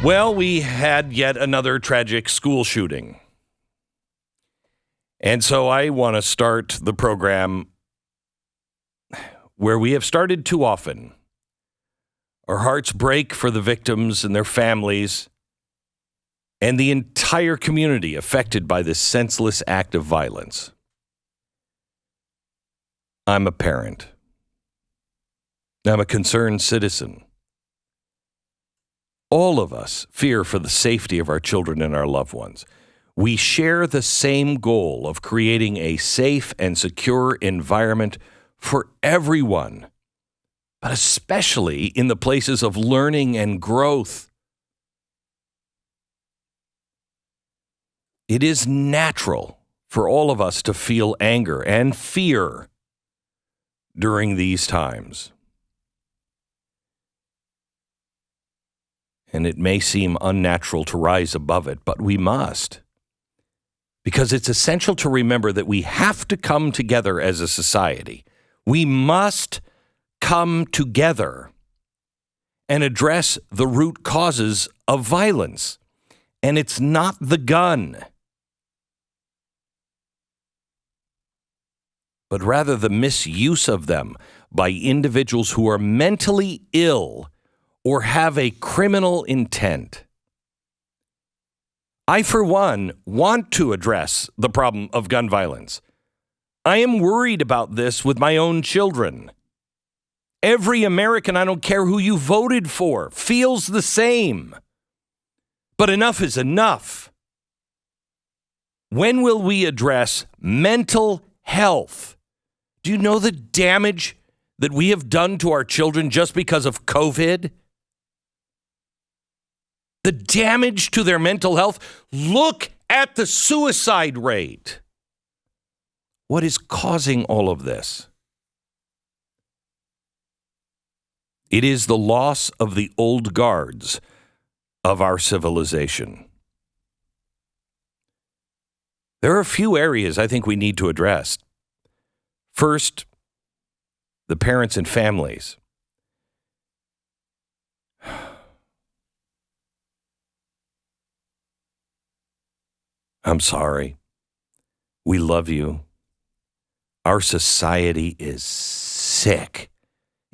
Well, we had yet another tragic school shooting. And so I want to start the program where we have started too often. Our hearts break for the victims and their families and the entire community affected by this senseless act of violence. I'm a parent. I'm a concerned citizen. All of us fear for the safety of our children and our loved ones. We share the same goal of creating a safe and secure environment for everyone, but especially in the places of learning and growth. It is natural for all of us to feel anger and fear during these times. And it may seem unnatural to rise above it, but we must. Because it's essential to remember that we have to come together as a society. We must come together and address the root causes of violence. And it's not the gun, but rather the misuse of them by individuals who are mentally ill or have a criminal intent. I, for one, want to address the problem of gun violence. I am worried about this with my own children. Every American, I don't care who you voted for, feels the same. But enough is enough. When will we address mental health? Do you know the damage that we have done to our children just because of COVID? The damage to their mental health. Look at the suicide rate. What is causing all of this? It is the loss of the old guards of our civilization. There are a few areas I think we need to address. First, the parents and families. I'm sorry. We love you. Our society is sick.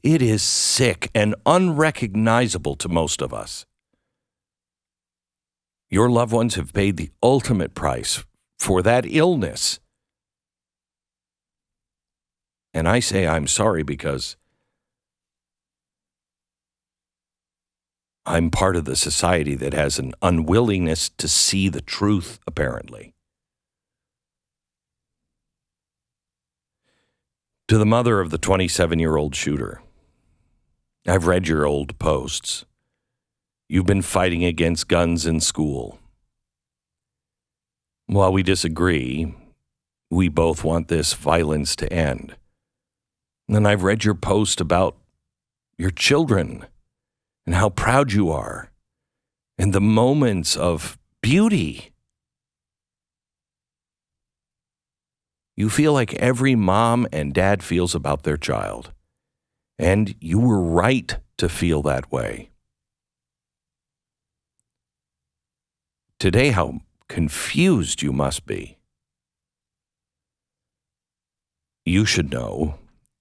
It is sick and unrecognizable to most of us. Your loved ones have paid the ultimate price for that illness. And I say I'm sorry because I'm part of the society that has an unwillingness to see the truth, apparently. To the mother of the 27-year-old shooter, I've read your old posts. You've been fighting against guns in school. While we disagree, we both want this violence to end. And I've read your post about your children and how proud you are, and the moments of beauty. You feel like every mom and dad feels about their child, and you were right to feel that way. Today, how confused you must be. You should know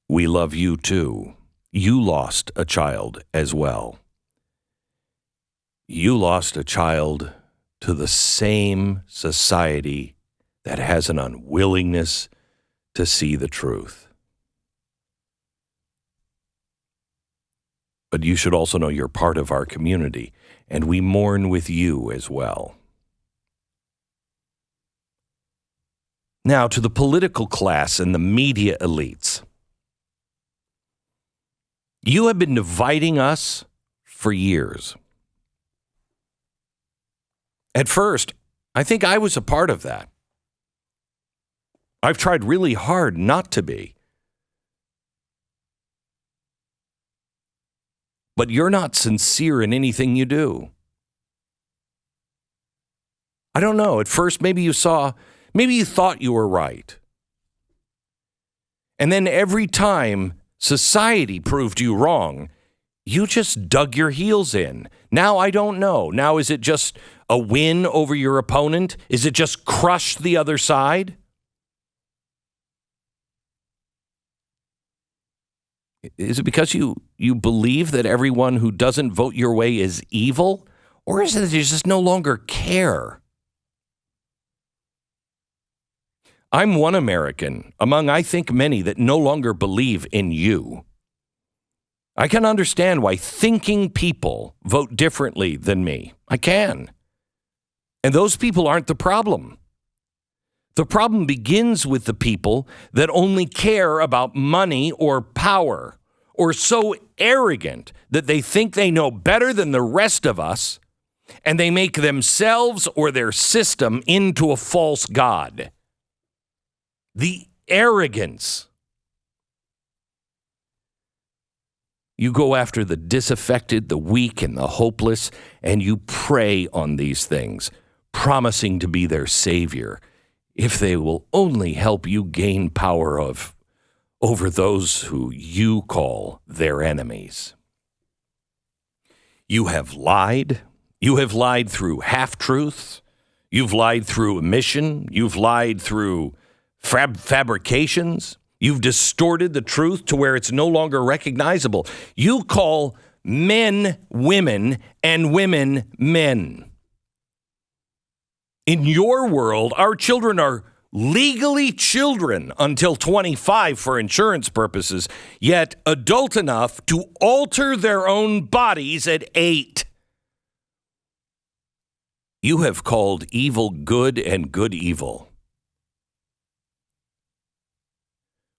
we love you too. You lost a child as well. You lost a child to the same society that has an unwillingness to see the truth. But you should also know you're part of our community, and we mourn with you as well. Now, to the political class and the media elites. You have been dividing us for years. At first, I think I was a part of that. I've tried really hard not to be. But you're not sincere in anything you do. I don't know. At first, maybe you thought you were right. And then every time society proved you wrong, You just dug your heels in. Now I don't know. Now is it just a win over your opponent? Is it just crush the other side? Is it because you believe that everyone who doesn't vote your way is evil? Or is it that you just no longer care? I'm one American among, I think, many that no longer believe in you. I can understand why thinking people vote differently than me. I can. And those people aren't the problem. The problem begins with the people that only care about money or power, or so arrogant that they think they know better than the rest of us, and they make themselves or their system into a false god. The arrogance. You go after the disaffected, the weak, and the hopeless, and you prey on these things, promising to be their savior, if they will only help you gain power over those who you call their enemies. You have lied. You have lied through half-truths. You've lied through omission. You've lied through fabrications. You've distorted the truth to where it's no longer recognizable. You call men women and women men. In your world, our children are legally children until 25 for insurance purposes, yet adult enough to alter their own bodies at 8. You have called evil good and good evil.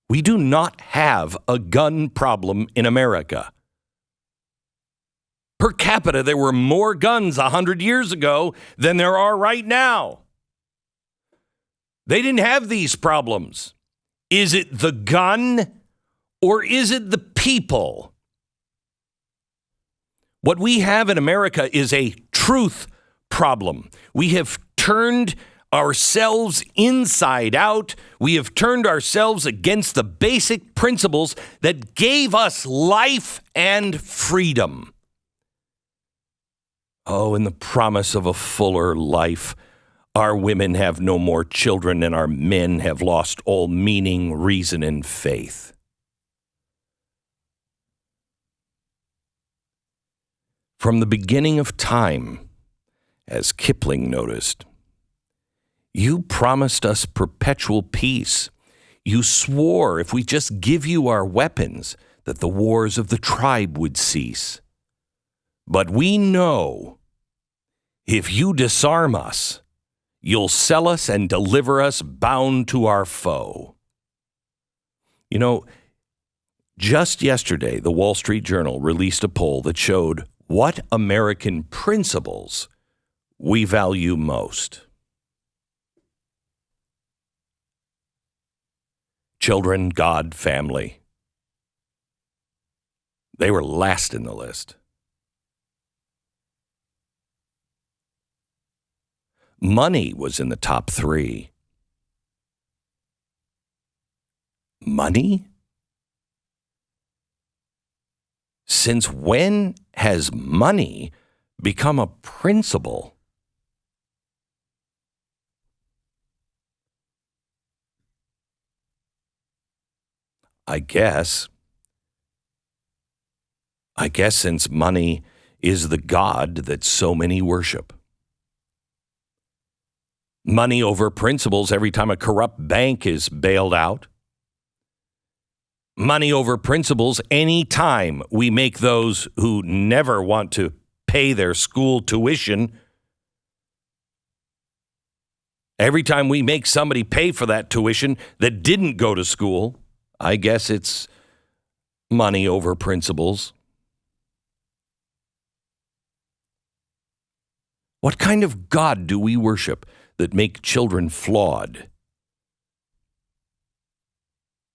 We do not have a gun problem in America. Per capita, there were more guns 100 years ago than there are right now. They didn't have these problems. Is it the gun or is it the people? What we have in America is a truth problem. We have turned ourselves inside out. We have turned ourselves against the basic principles that gave us life and freedom. Oh, in the promise of a fuller life, our women have no more children and our men have lost all meaning, reason, and faith. From the beginning of time, as Kipling noticed, you promised us perpetual peace. You swore if we just give you our weapons, that the wars of the tribe would cease. But we know if you disarm us, you'll sell us and deliver us bound to our foe. You know, just yesterday, the Wall Street Journal released a poll that showed what American principles we value most. Children, God, family. They were last in the list. Money was in the top 3. Money? Since when has money become a principle? I guess since money is the god that so many worship. Money over principles every time a corrupt bank is bailed out. Money over principles any time we make those who never want to pay their school tuition. Every time we make somebody pay for that tuition that didn't go to school, I guess it's money over principles. What kind of God do we worship that make children flawed?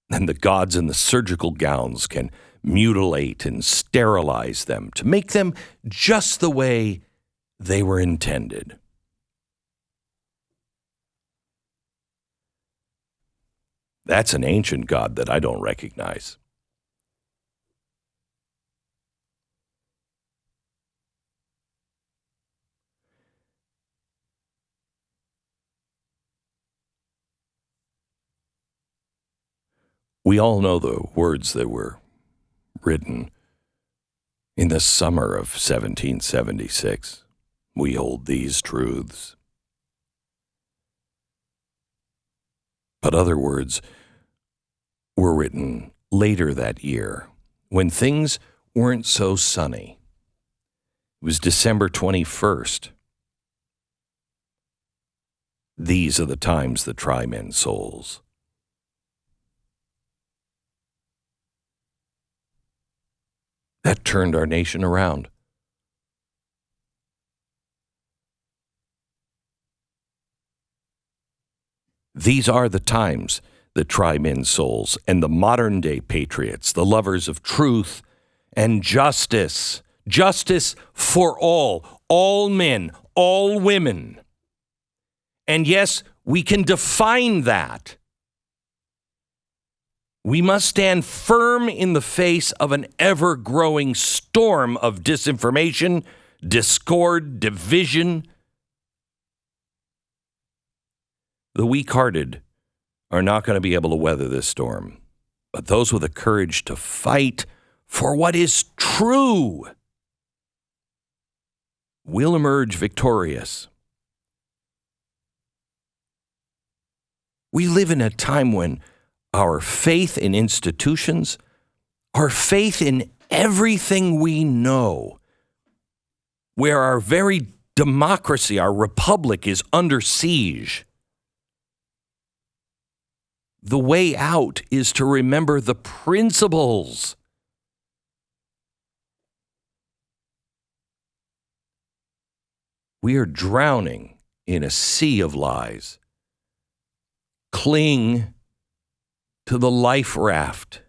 And the gods in the surgical gowns can mutilate and sterilize them to make them just the way they were intended. That's an ancient God that I don't recognize. We all know the words that were written in the summer of 1776. We hold these truths. But other words were written later that year, when things weren't so sunny. It was December 21st. These are the times that try men's souls. That turned our nation around. These are the times that try men's souls, and the modern-day patriots, the lovers of truth and justice. Justice for all men, all women. And yes, we can define that. We must stand firm in the face of an ever-growing storm of disinformation, discord, division. The weak-hearted are not going to be able to weather this storm, but those with the courage to fight for what is true will emerge victorious. We live in a time when our faith in institutions, our faith in everything we know, where our very democracy, our republic, is under siege. The way out is to remember the principles. We are drowning in a sea of lies. Cling to the life raft.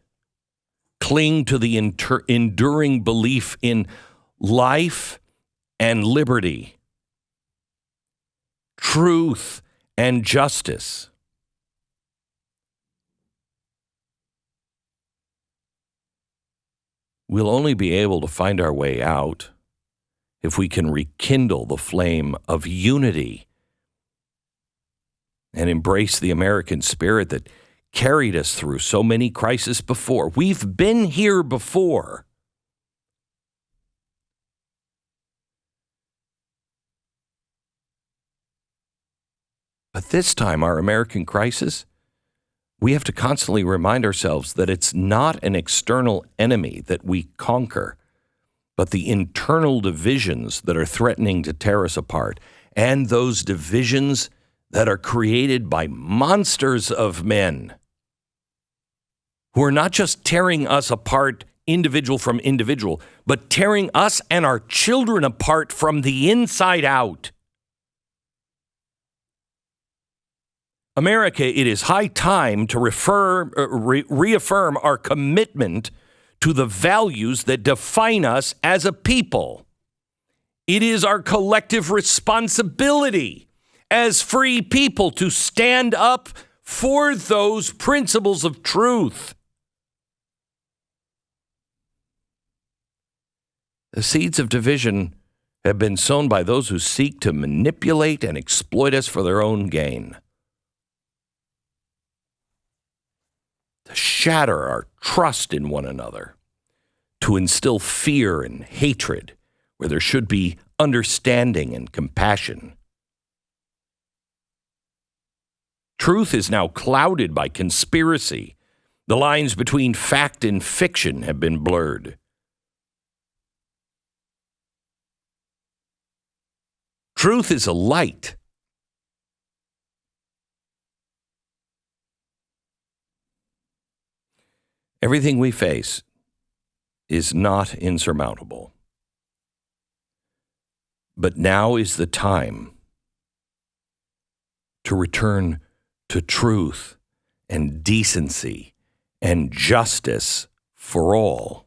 Cling to the enduring belief in life and liberty, truth and justice. We'll only be able to find our way out if we can rekindle the flame of unity and embrace the American spirit that carried us through so many crises before. We've been here before. But this time, our American crisis, we have to constantly remind ourselves that it's not an external enemy that we conquer, but the internal divisions that are threatening to tear us apart, and those divisions that are created by monsters of men who are not just tearing us apart individual from individual, but tearing us and our children apart from the inside out. America, it is high time to reaffirm our commitment to the values that define us as a people. It is our collective responsibility as free people to stand up for those principles of truth. The seeds of division have been sown by those who seek to manipulate and exploit us for their own gain. To shatter our trust in one another, to instill fear and hatred where there should be understanding and compassion. Truth is now clouded by conspiracy. The lines between fact and fiction have been blurred. Truth is a light. Everything we face is not insurmountable. But now is the time to return to truth and decency and justice for all.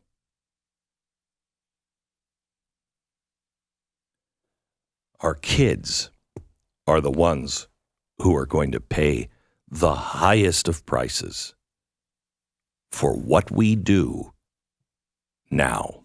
Our kids are the ones who are going to pay the highest of prices for what we do now.